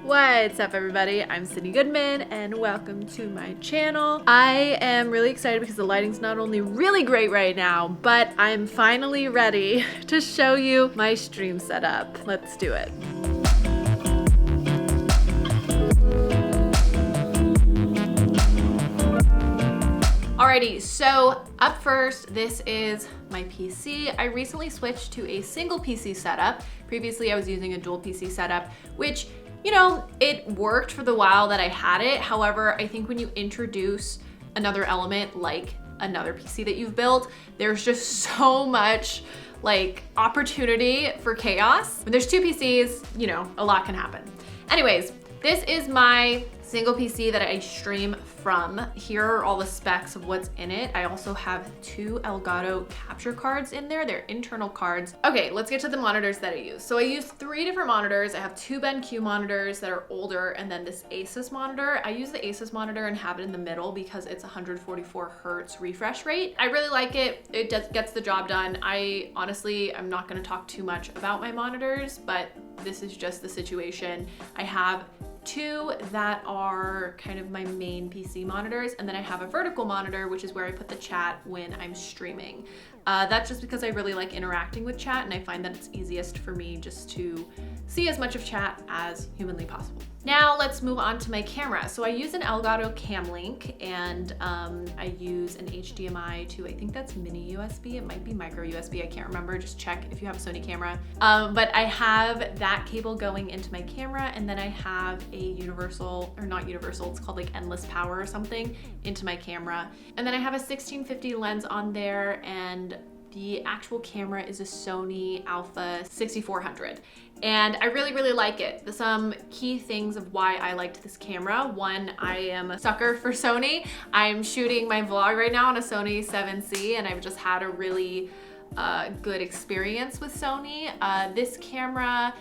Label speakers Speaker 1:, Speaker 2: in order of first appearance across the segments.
Speaker 1: What's up everybody? I'm Sydney Goodman and welcome to my channel. I am really excited because the lighting's not only really great right now, but I'm finally ready to show you my stream setup. Let's do it. Alrighty, so up first, this is my PC. I recently switched to a single PC setup. Previously, I was using a dual PC setup, which, you know, it worked for the while that I had it. However, I think when you introduce another element like another PC that you've built, there's just so much like opportunity for chaos. When there's two PCs, you know, a lot can happen. Anyways, this is my single PC that I stream from. Here are all the specs of what's in it. I also have two Elgato capture cards in there. They're internal cards. Okay, let's get to the monitors that I use. So I use three different monitors. I have two BenQ monitors that are older and then this Asus monitor. I use the Asus monitor and have it in the middle because it's 144 Hertz refresh rate. I really like it. It gets the job done. I'm not gonna talk too much about my monitors, but this is just the situation. I have two that are kind of my main PC monitors, and then I have a vertical monitor, which is where I put the chat when I'm streaming. That's just because I really like interacting with chat, and I find that it's easiest for me just to see as much of chat as humanly possible. Now let's move on to my camera. So I use an Elgato Camlink, and I use an HDMI to, I think that's mini USB, it might be micro USB, I can't remember, just check if you have a Sony camera. But I have that cable going into my camera, and then I have a universal, or not universal, it's called like endless power or something, into my camera. And then I have a 1650 lens on there, and the actual camera is a Sony Alpha 6400. And I really, really like it. Some key things of why I liked this camera. One, I am a sucker for Sony. I'm shooting my vlog right now on a Sony 7C, and I've just had a really good experience with Sony. This camera,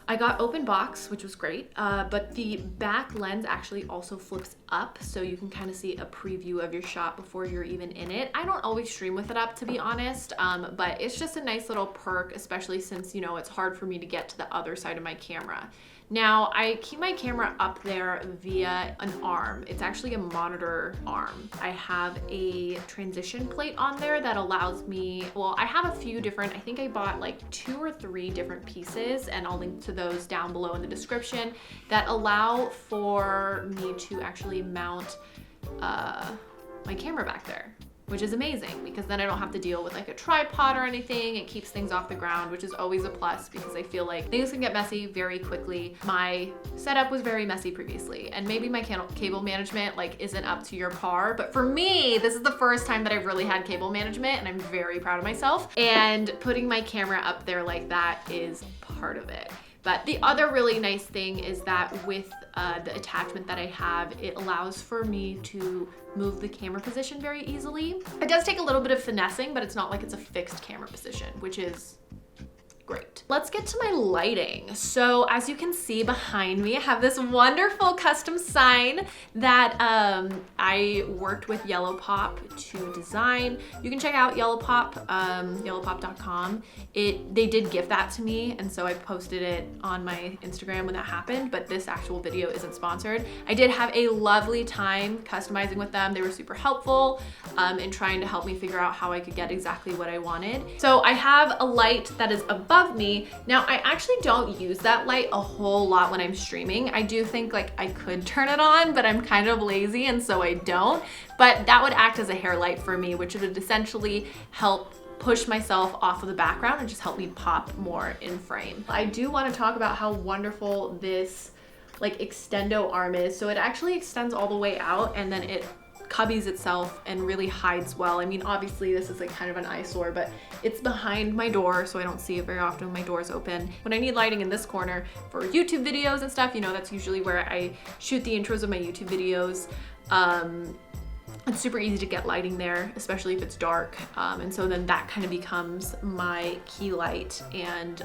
Speaker 1: I got open box, which was great, but the back lens actually also flips up, so you can kind of see a preview of your shot before you're even in it. I don't always stream with it up, to be honest, but it's just a nice little perk, especially since, you know, it's hard for me to get to the other side of my camera. Now, I keep my camera up there via an arm. It's actually a monitor arm. I have a transition plate on there that allows me, well, I have a few different, I think I bought like 2 or 3 different pieces, and I'll link to those down below in the description, that allow for me to actually mount my camera back there, which is amazing because then I don't have to deal with like a tripod or anything. It keeps things off the ground, which is always a plus because I feel like things can get messy very quickly. My setup was very messy previously, and maybe my cable management like isn't up to your par, but for me, this is the first time that I've really had cable management, and I'm very proud of myself. And putting my camera up there like that is part of it. But the other really nice thing is that with the attachment that I have, it allows for me to move the camera position very easily. It does take a little bit of finessing, but it's not like it's a fixed camera position, which is great. Let's get to my lighting. So as you can see behind me, I have this wonderful custom sign that I worked with YellowPop to design. You can check out YellowPop, yellowpop.com. They did give that to me, and so I posted it on my Instagram when that happened, but this actual video isn't sponsored. I did have a lovely time customizing with them. They were super helpful in trying to help me figure out how I could get exactly what I wanted. So I have a light that is above me. Now, I actually don't use that light a whole lot when I'm streaming. I do think like I could turn it on, but I'm kind of lazy, and so I don't. But that would act as a hair light for me, which would essentially help push myself off of the background and just help me pop more in frame. I do want to talk about how wonderful this like extendo arm is. So it actually extends all the way out, and then it cubbies itself and really hides well. I mean, obviously this is like kind of an eyesore, but it's behind my door, so I don't see it very often when my door is open. When I need lighting in this corner for YouTube videos and stuff, you know, that's usually where I shoot the intros of my YouTube videos. It's super easy to get lighting there, especially if it's dark. And so then that kind of becomes my key light, and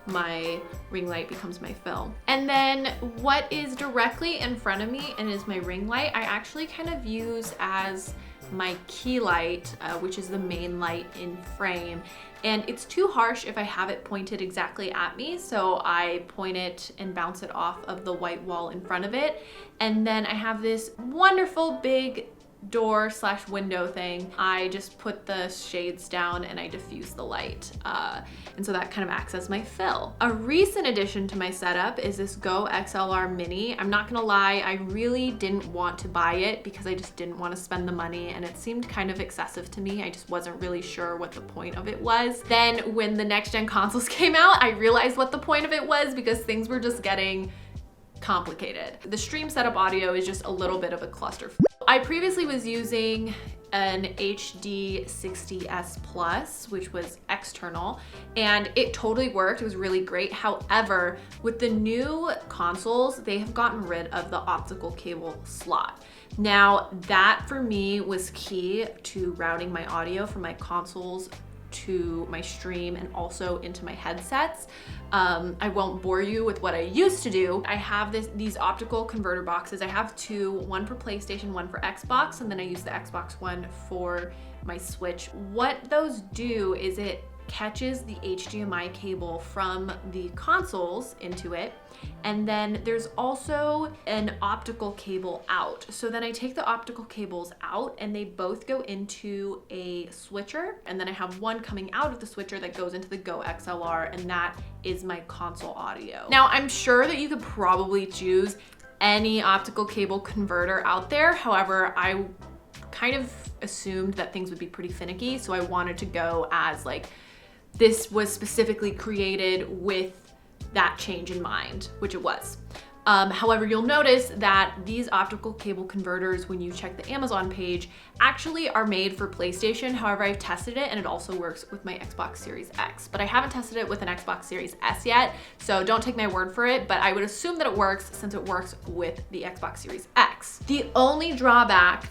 Speaker 1: my ring light becomes my film. And then what is directly in front of me and is my ring light, I actually kind of use as my key light, which is the main light in frame. and it's too harsh if I have it pointed exactly at me. So I point it and bounce it off of the white wall in front of it. And then I have this wonderful big door slash window thing. I just put the shades down and I diffuse the light. And so that kind of acts as my fill. A recent addition to my setup is this Go XLR Mini. I'm not gonna lie, I really didn't want to buy it because I just didn't want to spend the money and it seemed kind of excessive to me. I just wasn't really sure what the point of it was. Then when the next gen consoles came out, I realized what the point of it was because things were just getting complicated. The stream setup audio is just a little bit of a cluster. I previously was using an HD60S Plus, which was external, and it totally worked. It was really great. However, with the new consoles, they have gotten rid of the optical cable slot. Now, that for me was key to routing my audio from my consoles to my stream and also into my headsets. I won't bore you with what I used to do. I have these optical converter boxes. I have two, one for PlayStation, one for Xbox, and then I use the Xbox one for my Switch. What those do is it catches the HDMI cable from the consoles into it, and then there's also an optical cable out. So then I take the optical cables out and they both go into a switcher, and then I have one coming out of the switcher that goes into the Go XLR, and that is my console audio. Now, I'm sure that you could probably choose any optical cable converter out there. However, I kind of assumed that things would be pretty finicky, so I wanted to go as like, this was specifically created with that change in mind, which it was. However, you'll notice that these optical cable converters, when you check the Amazon page, actually are made for PlayStation. However, I've tested it and it also works with my Xbox Series X, but I haven't tested it with an Xbox Series S yet, so don't take my word for it, but I would assume that it works since it works with the Xbox Series X. The only drawback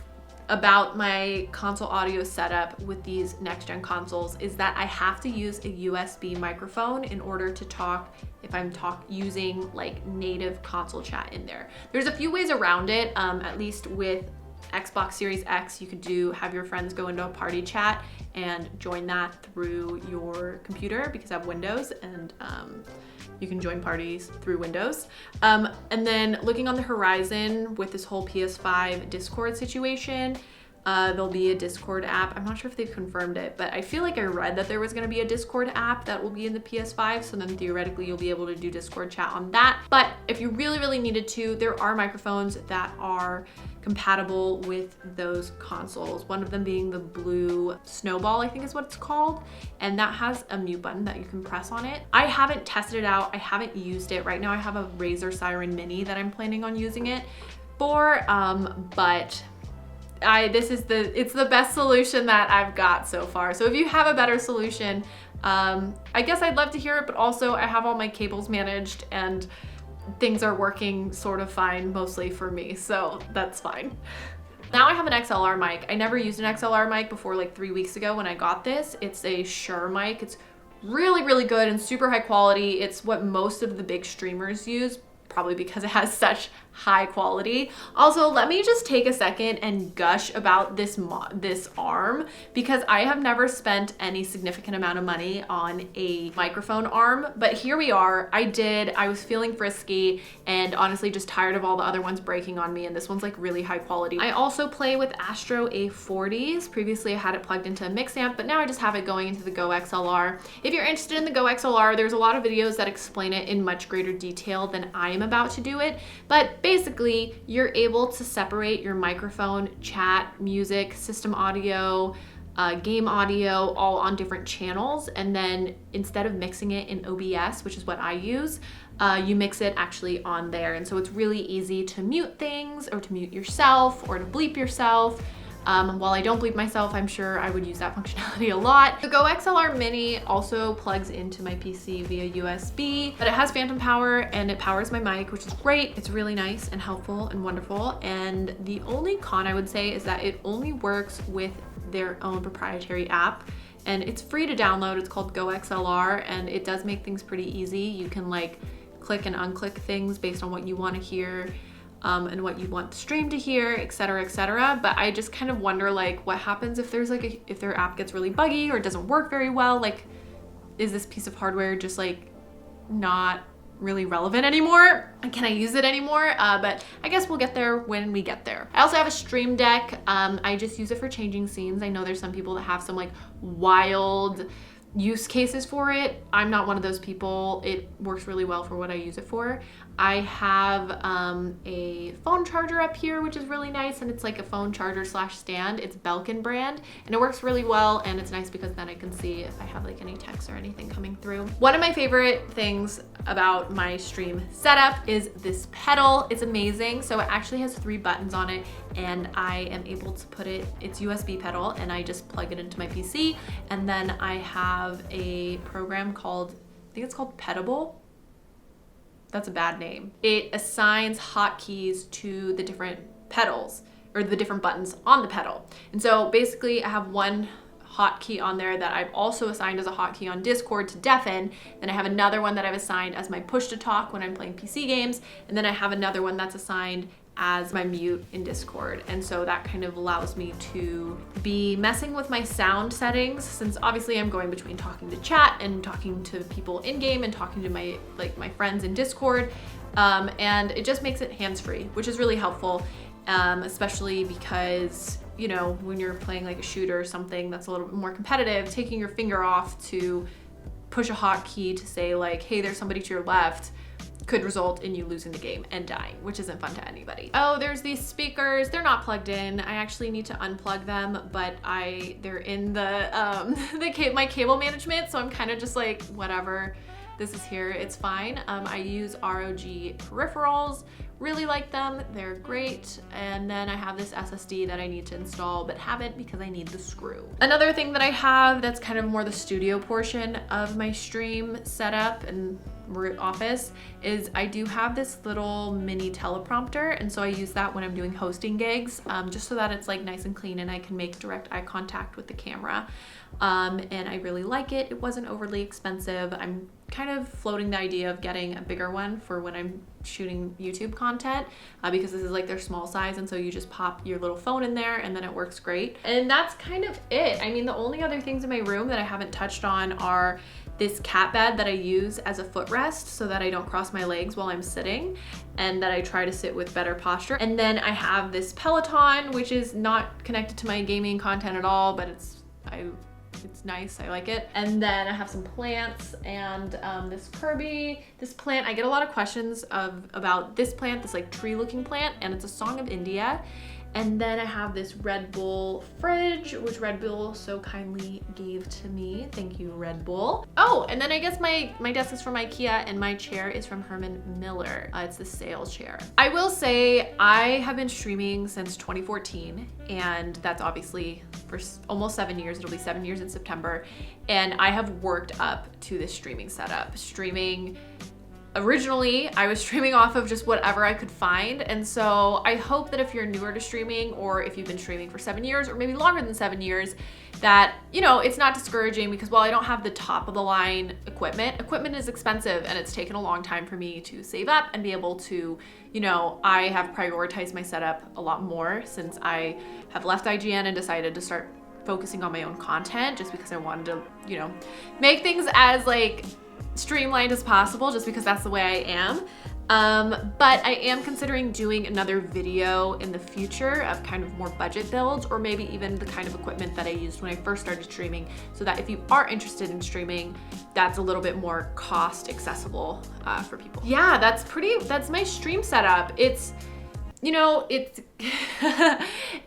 Speaker 1: about my console audio setup with these next-gen consoles is that I have to use a USB microphone in order to talk if I'm using like native console chat in there. There's a few ways around it, at least with Xbox Series X, you could have your friends go into a party chat and join that through your computer because I have Windows, and you can join parties through Windows. And then looking on the horizon with this whole PS5 Discord situation, there'll be a Discord app. I'm not sure if they've confirmed it, but I feel like I read that there was gonna be a Discord app that will be in the PS5, so then theoretically you'll be able to do Discord chat on that. But if you really, really needed to, there are microphones that are compatible with those consoles. One of them being the Blue Snowball, I think is what it's called. And that has a mute button that you can press on it. I haven't tested it out. I haven't used it. Right now I have a Razer Siren Mini that I'm planning on using it for, but it's the best solution that I've got so far. So if you have a better solution, I guess I'd love to hear it, but also I have all my cables managed and things are working sort of fine, mostly for me, so that's fine. Now I have an XLR mic. I never used an XLR mic before like 3 weeks ago when I got this. It's a Shure mic. It's really, really good and super high quality. It's what most of the big streamers use, probably because it has such high quality. Also, let me just take a second and gush about this arm, because I have never spent any significant amount of money on a microphone arm, but here we are. I was feeling frisky and honestly just tired of all the other ones breaking on me, and this one's like really high quality. I also play with Astro A40s. Previously I had it plugged into a mix amp, but now I just have it going into the Go XLR. If you're interested in the Go XLR, there's a lot of videos that explain it in much greater detail than I am about to do it, but basically you're able to separate your microphone, chat, music, system audio, game audio, all on different channels, and then instead of mixing it in OBS, which is what I use, you mix it actually on there. And so it's really easy to mute things, or to mute yourself, or to bleep yourself. While I don't bleep myself, I'm sure I would use that functionality a lot. The Go XLR Mini also plugs into my PC via USB, but it has phantom power and it powers my mic, which is great. It's really nice and helpful and wonderful. And the only con I would say is that it only works with their own proprietary app, and it's free to download. It's called Go XLR, and it does make things pretty easy. You can like click and unclick things based on what you want to hear. And what you want the stream to hear, etc., etc. But I just kind of wonder, like, what happens if there's like if their app gets really buggy or doesn't work very well. Like, is this piece of hardware just like not really relevant anymore? Can I use it anymore? But I guess we'll get there when we get there. I also have a Stream Deck. I just use it for changing scenes. I know there's some people that have some like wild use cases for it. I'm not one of those people. It works really well for what I use it for. I have a phone charger up here, which is really nice, and it's like a phone charger slash stand. It's Belkin brand, and it works really well, and it's nice because then I can see if I have like any text or anything coming through. One of my favorite things about my stream setup is this pedal. It's amazing. So it actually has 3 buttons on it, and I am able to put it's USB pedal, and I just plug it into my PC, and then I have a program called, I think it's called Pedable. That's a bad name. It assigns hotkeys to the different pedals or the different buttons on the pedal. And so basically I have one hotkey on there that I've also assigned as a hotkey on Discord to deafen. Then I have another one that I've assigned as my push to talk when I'm playing PC games. And then I have another one that's assigned as my mute in Discord. And so that kind of allows me to be messing with my sound settings, since obviously I'm going between talking to chat and talking to people in game and talking to my friends in Discord. And it just makes it hands-free, which is really helpful, especially because, you know, when you're playing like a shooter or something that's a little bit more competitive, taking your finger off to push a hotkey to say like, hey, there's somebody to your left, could result in you losing the game and dying, which isn't fun to anybody. Oh, there's these speakers. They're not plugged in. I actually need to unplug them, but they're in the my cable management, so I'm kind of just like, whatever. This is here, it's fine. I use ROG peripherals, really like them, they're great. And then I have this SSD that I need to install, but haven't because I need the screw. Another thing that I have that's kind of more the studio portion of my stream setup and office is I do have this little mini teleprompter, and so I use that when I'm doing hosting gigs, just so that it's like nice and clean and I can make direct eye contact with the camera. And I really like it. It wasn't overly expensive. I'm kind of floating the idea of getting a bigger one for when I'm shooting YouTube content, because this is like their small size, and so you just pop your little phone in there and then it works great. And that's kind of it. I mean, the only other things in my room that I haven't touched on are this cat bed that I use as a footrest so that I don't cross my legs while I'm sitting, and that I try to sit with better posture. And then I have this Peloton, which is not connected to my gaming content at all, but it's nice, I like it. And then I have some plants and this Kirby, this plant. I get a lot of questions about this plant, this like tree looking plant, and it's a Song of India. And then I have this Red Bull fridge, which Red Bull so kindly gave to me. Thank you, Red Bull. Oh, and then I guess my desk is from IKEA, and my chair is from Herman Miller. It's the sales chair. I will say I have been streaming since 2014, and that's obviously for almost 7 years. It'll be 7 years in September. And I have worked up to this streaming setup. Originally, I was streaming off of just whatever I could find, and so I hope that if you're newer to streaming, or if you've been streaming for 7 years or maybe longer than 7 years, that, you know, it's not discouraging, because while I don't have the top of the line equipment is expensive, and it's taken a long time for me to save up and be able to, you know, I have prioritized my setup a lot more since I have left IGN and decided to start focusing on my own content, just because I wanted to, you know, make things as like streamlined as possible, just because that's the way I am. But I am considering doing another video in the future of kind of more budget builds, or maybe even the kind of equipment that I used when I first started streaming, so that if you are interested in streaming, that's a little bit more cost accessible for people. Yeah, that's my stream setup. It's, you know, it's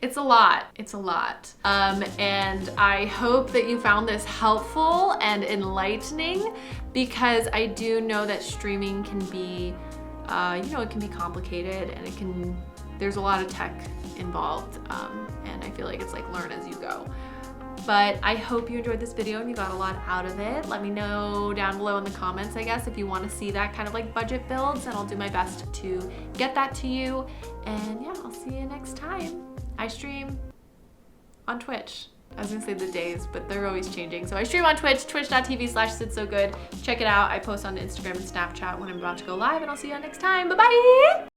Speaker 1: it's a lot. And I hope that you found this helpful and enlightening, because I do know that streaming can be, you know, it can be complicated, and there's a lot of tech involved, and I feel like it's like learn as you go. But I hope you enjoyed this video and you got a lot out of it. Let me know down below in the comments, I guess, if you want to see that kind of like budget builds, and I'll do my best to get that to you. And yeah, I'll see you next time. I stream on Twitch. I was gonna say the days, but they're always changing. So I stream on Twitch, twitch.tv/SidSoGood. Check it out. I post on Instagram and Snapchat when I'm about to go live, and I'll see you next time. Bye-bye!